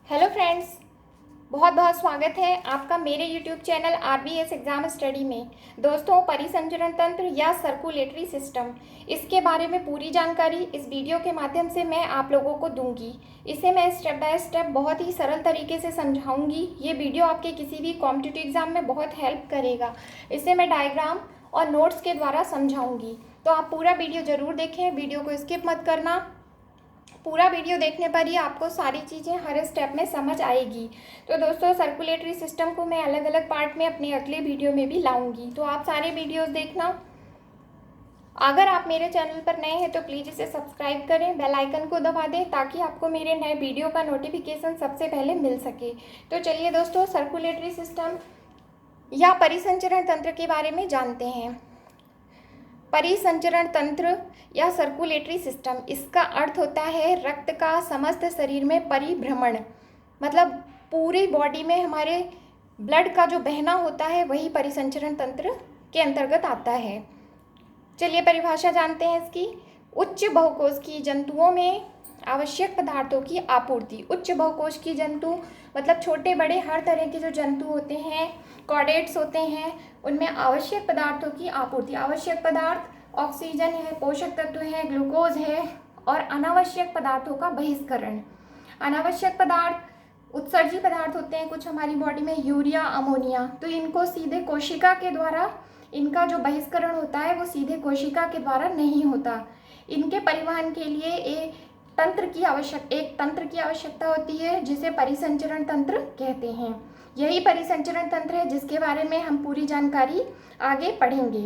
Hello friends, बहुत बहुत स्वागत है आपका मेरे YouTube channel RBS exam study में। दोस्तों, परिसंचरण तंत्र या सर्कुलेटरी सिस्टम, इसके बारे में पूरी जानकारी इस वीडियो के माध्यम से मैं आप लोगों को दूंगी। इसे मैं स्टेप बाय स्टेप बहुत ही सरल तरीके से समझाऊंगी। ये वीडियो आपके किसी भी कॉम्पिटिटिव एग्ज़ाम में बहुत हेल्प करेगा। इसे मैं डायग्राम और नोट्स के द्वारा समझाऊँगी, तो आप पूरा वीडियो ज़रूर देखें, वीडियो को स्किप मत करना। पूरा वीडियो देखने पर ही आपको सारी चीज़ें हर स्टेप में समझ आएगी। तो दोस्तों, सर्कुलेटरी सिस्टम को मैं अलग अलग पार्ट में अपने अगले वीडियो में भी लाऊंगी, तो आप सारे वीडियोस देखना। अगर आप मेरे चैनल पर नए हैं तो प्लीज़ इसे सब्सक्राइब करें, बेल आइकन को दबा दें ताकि आपको मेरे नए वीडियो का नोटिफिकेशन सबसे पहले मिल सके। तो चलिए दोस्तों, सर्कुलेटरी सिस्टम या परिसंचरण तंत्र के बारे में जानते हैं। परिसंचरण तंत्र या सर्कुलेटरी सिस्टम, इसका अर्थ होता है रक्त का समस्त शरीर में परिभ्रमण। मतलब पूरी बॉडी में हमारे ब्लड का जो बहना होता है वही परिसंचरण तंत्र के अंतर्गत आता है। चलिए परिभाषा जानते हैं इसकी। उच्च बहुकोशिकीय जंतुओं में आवश्यक पदार्थों की आपूर्ति। उच्च बहुकोशिकीय जंतु मतलब छोटे बड़े हर तरह के जो जंतु होते हैं, कॉर्डेट्स होते हैं, उनमें आवश्यक पदार्थों की आपूर्ति। आवश्यक पदार्थ ऑक्सीजन है, पोषक तत्व है, ग्लूकोज है, और अनावश्यक पदार्थों का बहिष्करण। अनावश्यक पदार्थ उत्सर्जी पदार्थ होते हैं कुछ हमारी बॉडी में, यूरिया, अमोनिया, तो इनको सीधे कोशिका के द्वारा, इनका जो बहिष्करण होता है वो सीधे कोशिका के द्वारा नहीं होता। इनके परिवहन के लिए एक तंत्र की आवश्यकता होती है जिसे परिसंचरण तंत्र कहते हैं। यही परिसंचरण तंत्र है जिसके बारे में हम पूरी जानकारी आगे पढ़ेंगे।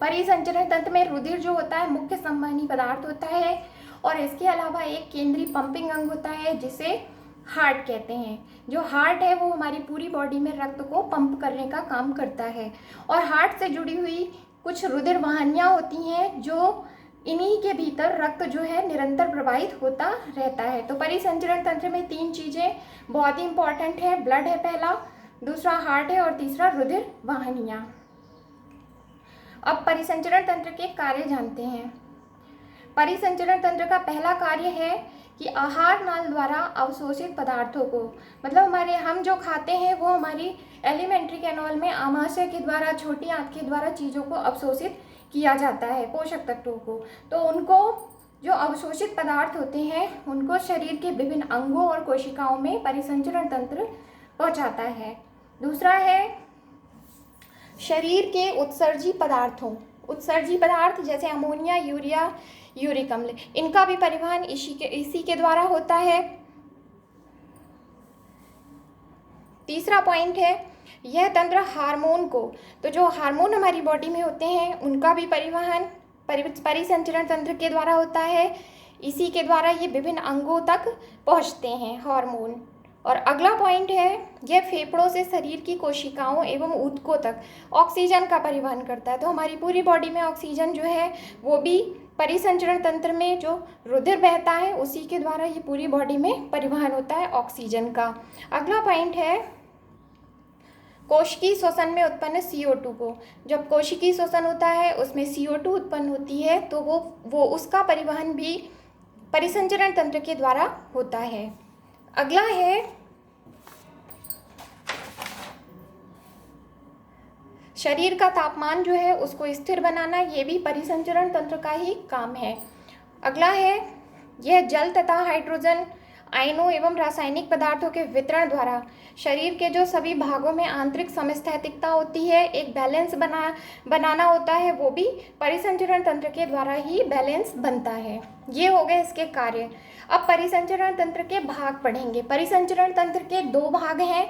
परिसंचरण तंत्र में रुधिर जो होता है मुख्य संवहनी पदार्थ होता है, और इसके अलावा एक केंद्रीय पंपिंग अंग होता है जिसे हार्ट कहते हैं। जो हार्ट है वो हमारी पूरी बॉडी में रक्त को पंप करने का काम करता है, और हार्ट से जुड़ी हुई कुछ रुधिर वाहिनियाँ होती हैं जो इन्हीं के भीतर रक्त जो है निरंतर प्रवाहित होता रहता है। तो परिसंचरण तंत्र में तीन चीज़ें बहुत ही इंपॉर्टेंट है। ब्लड है पहला, दूसरा हार्ट है, और तीसरा रुधिर वाहिनियाँ। अब परिसंचरण तंत्र के कार्य जानते हैं। परिसंचरण तंत्र का पहला कार्य है कि आहार नाल द्वारा अवशोषित पदार्थों को, मतलब हम जो खाते हैं वो हमारी एलिमेंट्री कैनाल में आमाशय के द्वारा, छोटी आंत के द्वारा चीज़ों को अवशोषित किया जाता है, पोषक तत्वों को। तो उनको जो अवशोषित पदार्थ होते हैं उनको शरीर के विभिन्न अंगों और कोशिकाओं में परिसंचरण तंत्र पहुंचाता है। दूसरा है शरीर के उत्सर्जी पदार्थ जैसे अमोनिया, यूरिया, यूरिक अम्ल, इनका भी परिवहन इसी के द्वारा होता है। तीसरा पॉइंट है यह तंत्र हार्मोन को, तो जो हार्मोन हमारी बॉडी में होते हैं उनका भी परिवहन परिसंचरण तंत्र के द्वारा होता है। इसी के द्वारा ये विभिन्न अंगों तक पहुंचते हैं हार्मोन। और अगला पॉइंट है यह फेफड़ों से शरीर की कोशिकाओं एवं ऊतकों तक ऑक्सीजन का परिवहन करता है। तो हमारी पूरी बॉडी में ऑक्सीजन जो है वो भी परिसंचरण तंत्र में जो रुधिर बहता है उसी के द्वारा ये पूरी बॉडी में परिवहन होता है ऑक्सीजन का। अगला पॉइंट है कोशिकीय श्वसन में उत्पन्न CO2 को। जब कोशिकीय श्वसन होता है उसमें CO2 उत्पन्न होती है, तो वो उसका परिवहन भी परिसंचरण तंत्र के द्वारा होता है। अगला है शरीर का तापमान जो है उसको स्थिर बनाना, ये भी परिसंचरण तंत्र का ही काम है। अगला है यह जल तथा हाइड्रोजन आयनों एवं रासायनिक पदार्थों के वितरण द्वारा शरीर के जो सभी भागों में आंतरिक समस्थैतिकता होती है, एक बैलेंस बनाना होता है, वो भी परिसंचरण तंत्र के द्वारा ही बैलेंस बनता है। ये हो गए इसके कार्य। अब परिसंचरण तंत्र के भाग पढ़ेंगे। परिसंचरण तंत्र के दो भाग हैं।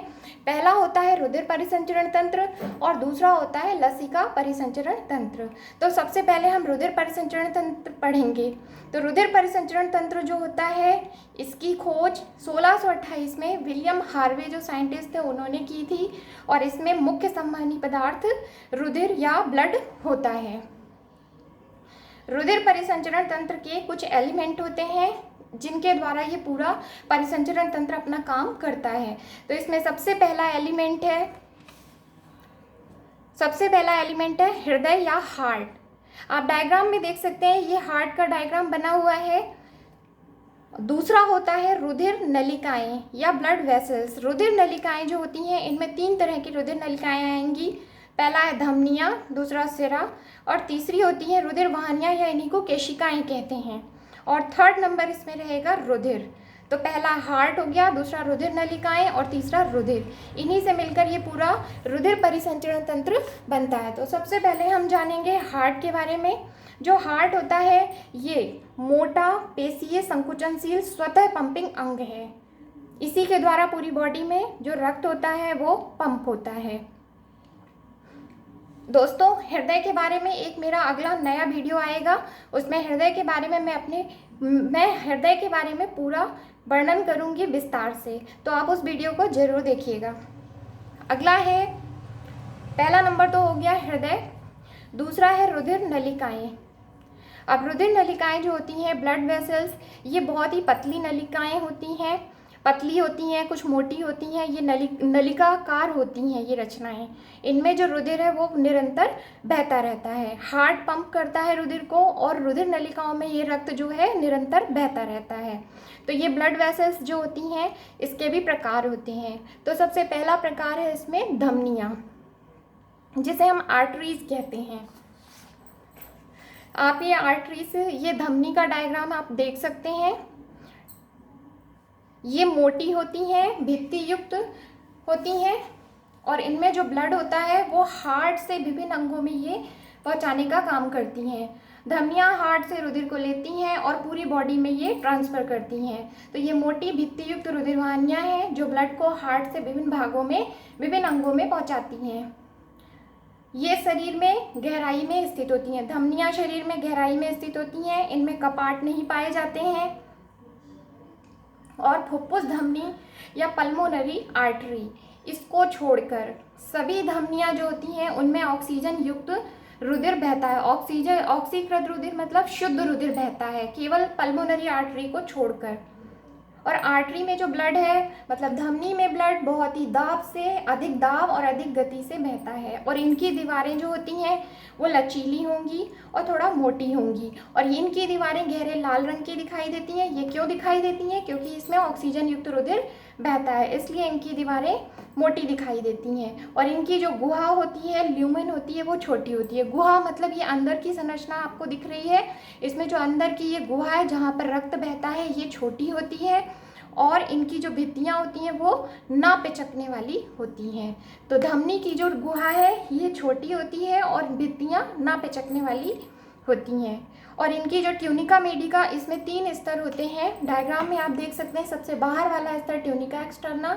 पहला होता है रुधिर परिसंचरण तंत्र और दूसरा होता है लसिका परिसंचरण तंत्र। तो सबसे पहले हम रुधिर परिसंचरण तंत्र पढ़ेंगे। तो रुधिर परिसंचरण तंत्र जो होता है इसकी खोज 1628 में विलियम हार्वे जो साइंटिस्ट थे उन्होंने की थी, और इसमें मुख्य संवहनी पदार्थ रुधिर या ब्लड होता है। रुधिर परिसंचरण तंत्र के कुछ एलिमेंट होते हैं जिनके द्वारा ये पूरा परिसंचरण तंत्र अपना काम करता है। तो इसमें सबसे पहला एलिमेंट है हृदय या हार्ट। आप डायग्राम में देख सकते हैं, ये हार्ट का डायग्राम बना हुआ है। दूसरा होता है रुधिर नलिकाएं या ब्लड वेसल्स। रुधिर नलिकाएं जो होती हैं, इनमें 3 तरह की रुधिर नलिकाएं आएंगी। पहला है धमनियाँ, दूसरा सिरा, और तीसरी होती है रुधिर वाहिनियाँ या इन्हीं को केशिकाएं कहते हैं। और थर्ड नंबर इसमें रहेगा रुधिर। तो पहला हार्ट हो गया, दूसरा रुधिर नलिकाएं और तीसरा रुधिर। इन्हीं से मिलकर ये पूरा रुधिर परिसंचरण तंत्र बनता है। तो सबसे पहले हम जानेंगे हार्ट के बारे में। जो हार्ट होता है ये मोटा, पेशीय, संकुचनशील, स्वतः पंपिंग अंग है। इसी के द्वारा पूरी बॉडी में जो रक्त होता है वो पंप होता है। दोस्तों, हृदय के बारे में एक मेरा अगला नया वीडियो आएगा, उसमें हृदय के बारे में मैं हृदय के बारे में पूरा वर्णन करूंगी विस्तार से, तो आप उस वीडियो को जरूर देखिएगा। अगला है, पहला नंबर तो हो गया हृदय, दूसरा है रुधिर नलिकाएं। अब रुधिर नलिकाएं जो होती हैं, ब्लड वेसल्स, ये बहुत ही पतली नलिकाएं होती हैं, पतली होती हैं, कुछ मोटी होती हैं, ये नलिकाकार होती हैं ये रचनाएं। इनमें जो रुधिर है वो निरंतर बहता रहता है। हार्ट पंप करता है रुधिर को और रुधिर नलिकाओं में ये रक्त जो है निरंतर बहता रहता है। तो ये ब्लड वेसल्स जो होती हैं इसके भी प्रकार होते हैं। तो सबसे पहला प्रकार है इसमें धमनियाँ, जिसे हम आर्टरीज कहते हैं। आप ये आर्टरीज, ये धमनी का डायग्राम आप देख सकते हैं। ये मोटी होती हैं, भित्ति युक्त होती हैं, और इनमें जो ब्लड होता है वो हार्ट से विभिन्न अंगों में ये पहुंचाने का काम करती हैं। धमनियाँ हार्ट से रुधिर को लेती हैं और पूरी बॉडी में ये ट्रांसफ़र करती हैं। तो ये मोटी भित्ति युक्त रुधिर वाहिनियाँ हैं जो ब्लड को हार्ट से विभिन्न भागों में, विभिन्न अंगों में पहुँचाती हैं। ये शरीर में गहराई में स्थित होती हैं। धमनियाँ शरीर में गहराई में स्थित होती हैं, इनमें कपाट नहीं पाए जाते हैं। और फुफ्फुस धमनी या पल्मोनरी आर्टरी, इसको छोड़कर सभी धमनियाँ जो होती हैं उनमें ऑक्सीजन युक्त रुधिर बहता है। ऑक्सीकृत रुधिर मतलब शुद्ध रुधिर बहता है, केवल पल्मोनरी आर्टरी को छोड़कर। और आर्टरी में जो ब्लड है, मतलब धमनी में ब्लड बहुत ही अधिक दाब और अधिक गति से बहता है। और इनकी दीवारें जो होती हैं वो लचीली होंगी और थोड़ा मोटी होंगी, और इनकी दीवारें गहरे लाल रंग की दिखाई देती हैं। ये क्यों दिखाई देती हैं? क्योंकि इसमें ऑक्सीजन युक्त रुधिर बहता है, इसलिए इनकी दीवारें मोटी दिखाई देती हैं। और इनकी जो गुहा होती है, ल्यूमेन होती है, वो छोटी होती है। गुहा मतलब ये अंदर की संरचना आपको दिख रही है, इसमें जो अंदर की ये गुहा है जहाँ पर रक्त बहता है ये छोटी होती है, और इनकी जो भित्तियाँ होती हैं वो ना पिचकने वाली होती हैं। तो धमनी की जो गुहा है ये छोटी होती है और भित्तियाँ ना पिचकने वाली होती हैं। और इनकी जो ट्यूनिका मेडिका, इसमें 3 स्तर होते हैं। डायग्राम में आप देख सकते हैं, सबसे बाहर वाला स्तर ट्यूनिका एक्सटर्ना,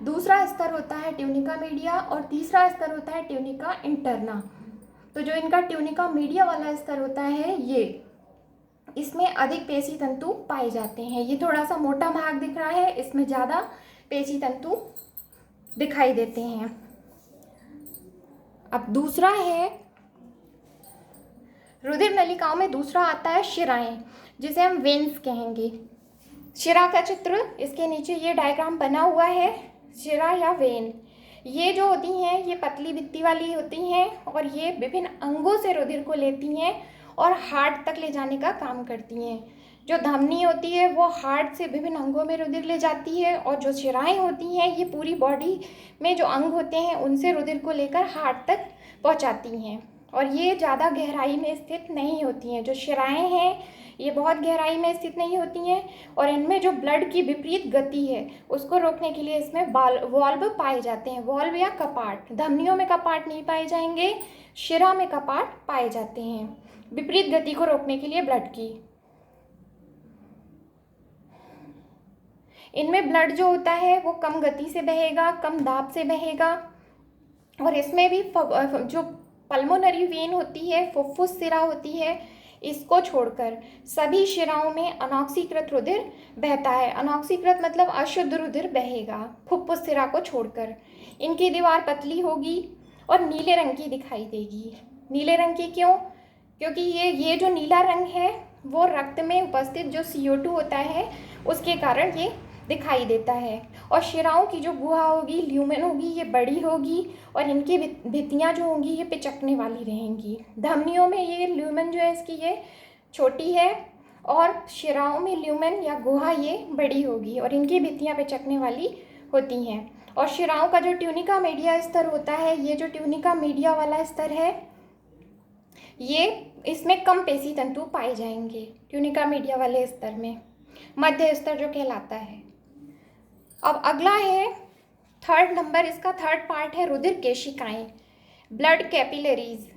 दूसरा स्तर होता है ट्यूनिका मीडिया, और तीसरा स्तर होता है ट्यूनिका इंटरना। तो जो इनका ट्यूनिका मीडिया वाला स्तर होता है ये, इसमें अधिक पेशी तंतु पाए जाते हैं। ये थोड़ा सा मोटा भाग दिख रहा है, इसमें ज़्यादा पेशी तंतु दिखाई देते हैं। अब दूसरा है, रुधिर नलिकाओं में दूसरा आता है शिराएं, जिसे हम वेन्स कहेंगे। शिरा का चित्र इसके नीचे ये डायग्राम बना हुआ है। शिरा या वेन, ये जो होती हैं ये पतली भित्ति वाली होती हैं, और ये विभिन्न अंगों से रुधिर को लेती हैं और हार्ट तक ले जाने का काम करती हैं। जो धमनी होती है वो हार्ट से विभिन्न अंगों में रुधिर ले जाती है, और जो शिराएं होती हैं ये पूरी बॉडी में जो अंग होते हैं उनसे रुधिर को लेकर हार्ट तक पहुंचाती हैं। और ये ज़्यादा गहराई में स्थित नहीं होती हैं। जो शिराएं हैं ये बहुत गहराई में स्थित नहीं होती हैं, और इनमें जो ब्लड की विपरीत गति है उसको रोकने के लिए इसमें वॉल्व पाए जाते हैं। वॉल्व या कपाट, धमनियों में कपाट नहीं पाए जाएंगे, शिरा में कपाट पाए जाते हैं विपरीत गति को रोकने के लिए ब्लड की। इनमें ब्लड जो होता है वो कम गति से बहेगा, कम दाब से बहेगा, और इसमें भी जो पल्मोनरी वेन होती है, फुफ्फुस सिरा होती है, इसको छोड़कर सभी शिराओं में अनॉक्सीकृत रुधिर बहता है। अनॉक्सीकृत मतलब अशुद्ध रुधिर बहेगा फुफ्फुस सिरा को छोड़कर। इनकी दीवार पतली होगी और नीले रंग की दिखाई देगी। नीले रंग की क्यों? क्योंकि ये जो नीला रंग है वो रक्त में उपस्थित जो CO2 होता है उसके कारण ये दिखाई देता है। और शिराओं की जो गुहा होगी, ल्यूमेन होगी, ये बड़ी होगी, और इनकी भित्तियाँ जो होंगी ये पिचकने वाली रहेंगी। धमनियों में ये ल्यूमेन जो है इसकी ये छोटी है, और शिराओं में ल्यूमेन या गुहा ये बड़ी होगी और इनकी भित्तियाँ पिचकने वाली होती हैं। और शिराओं का जो ट्यूनिका मीडिया स्तर होता है, ये जो ट्यूनिका मीडिया वाला स्तर है, ये इसमें कम पेशी तंतु पाए जाएंगे ट्यूनिका मीडिया वाले स्तर में, मध्य स्तर जो कहलाता है। अब अगला है थर्ड नंबर, इसका थर्ड पार्ट है रुधिर केशिकाएं, ब्लड कैपिलरीज।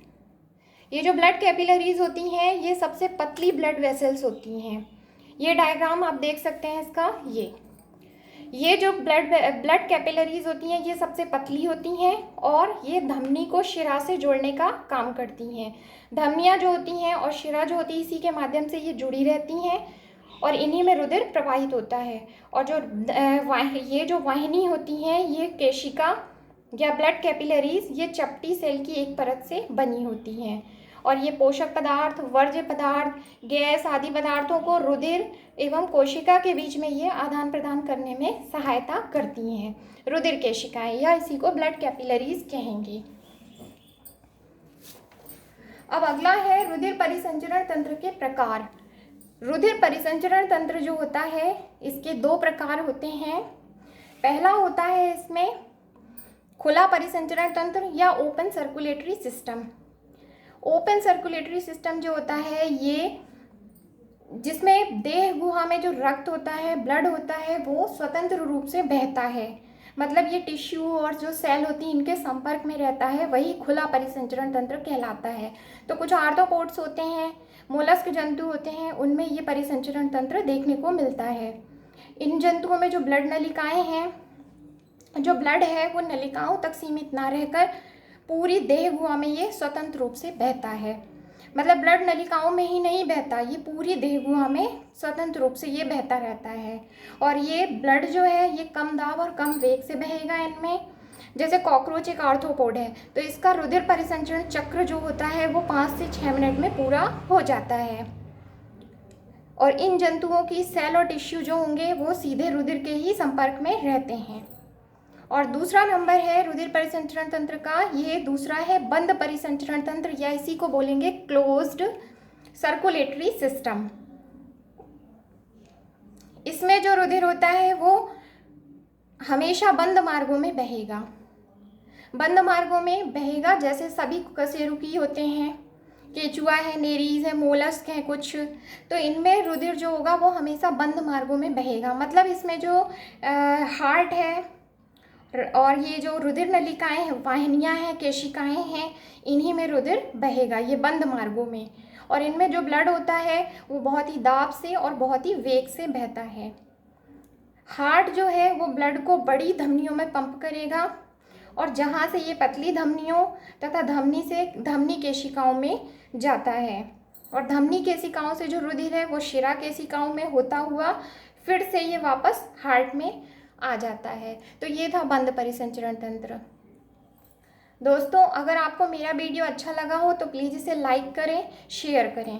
ये जो ब्लड कैपिलरीज होती हैं ये सबसे पतली ब्लड वेसल्स होती हैं। ये डायग्राम आप देख सकते हैं इसका। ये जो ब्लड कैपिलरीज होती हैं ये सबसे पतली होती हैं और ये धमनी को शिरा से जोड़ने का काम करती हैं। धमनियाँ जो होती हैं और शिरा जो होती है इसी के माध्यम से ये जुड़ी रहती हैं और इन्हीं में रुधिर प्रवाहित होता है। और ये जो वाहिनी होती हैं ये केशिका या ब्लड कैपिलरीज ये चपटी सेल की एक परत से बनी होती हैं और ये पोषक पदार्थ, वर्ज्य पदार्थ, गैस आदि पदार्थों को रुधिर एवं कोशिका के बीच में ये आदान प्रदान करने में सहायता करती हैं। रुधिर केशिकाएं या इसी को ब्लड कैपिलरीज कहेंगे। अब अगला है रुधिर परिसंचरण तंत्र के प्रकार। रुधिर परिसंचरण तंत्र जो होता है इसके दो प्रकार होते हैं। पहला होता है इसमें खुला परिसंचरण तंत्र या open circulatory system. Open circulatory system जो होता है ये जिसमें देह गुहा में जो रक्त होता है, ब्लड होता है, वो स्वतंत्र रूप से बहता है। मतलब ये टिश्यू और जो सेल होती है इनके संपर्क में रहता है, वही खुला परिसंचरण तंत्र कहलाता है। तो कुछ आर्थ्रोपोड्स होते हैं, मोलस्क जंतु होते हैं, उनमें ये परिसंचरण तंत्र देखने को मिलता है। इन जंतुओं में जो ब्लड नलिकाएं हैं, जो ब्लड है वो नलिकाओं तक सीमित ना रहकर पूरी देह गुहा में ये स्वतंत्र रूप से बहता है। मतलब ब्लड नलिकाओं में ही नहीं बहता, ये पूरी देह गुहा में स्वतंत्र रूप से ये बहता रहता है। और ये ब्लड जो है ये कम दाब और कम वेग से बहेगा इनमें। जैसे कॉकरोच एक आर्थ्रोपोड है तो इसका रुधिर परिसंचरण चक्र जो होता है वो 5 से 6 मिनट में पूरा हो जाता है। और इन जंतुओं की सेल और टिश्यू जो होंगे वो सीधे रुधिर के ही संपर्क में रहते हैं। और दूसरा नंबर है रुधिर परिसंचरण तंत्र का, ये दूसरा है बंद परिसंचरण तंत्र या इसी को बोलेंगे क्लोज्ड सर्कुलेटरी सिस्टम। इसमें जो रुधिर होता है वो हमेशा बंद मार्गों में बहेगा। बंद मार्गों में बहेगा, जैसे सभी कशेरुकी होते हैं, केचुआ है, नेरीज है, मोलस्क है कुछ, तो इनमें रुधिर जो होगा वो हमेशा बंद मार्गों में बहेगा। मतलब इसमें जो हार्ट है और ये जो रुधिर नलिकाएं हैं, वाहिनियाँ हैं, केशिकाएं हैं, इन्हीं में रुधिर बहेगा, ये बंद मार्गों में। और इनमें जो ब्लड होता है वो बहुत ही दाब से और बहुत ही वेग से बहता है। हार्ट जो है वो ब्लड को बड़ी धमनियों में पंप करेगा और जहाँ से ये पतली धमनियों तथा धमनी केशिकाओं में जाता है। और धमनी केशिकाओं से जो रुधिर है वो शिरा केशिकाओं में होता हुआ फिर से ये वापस हार्ट में आ जाता है। तो ये था बंद परिसंचरण तंत्र। दोस्तों, अगर आपको मेरा वीडियो अच्छा लगा हो तो प्लीज़ इसे लाइक करें, शेयर करें।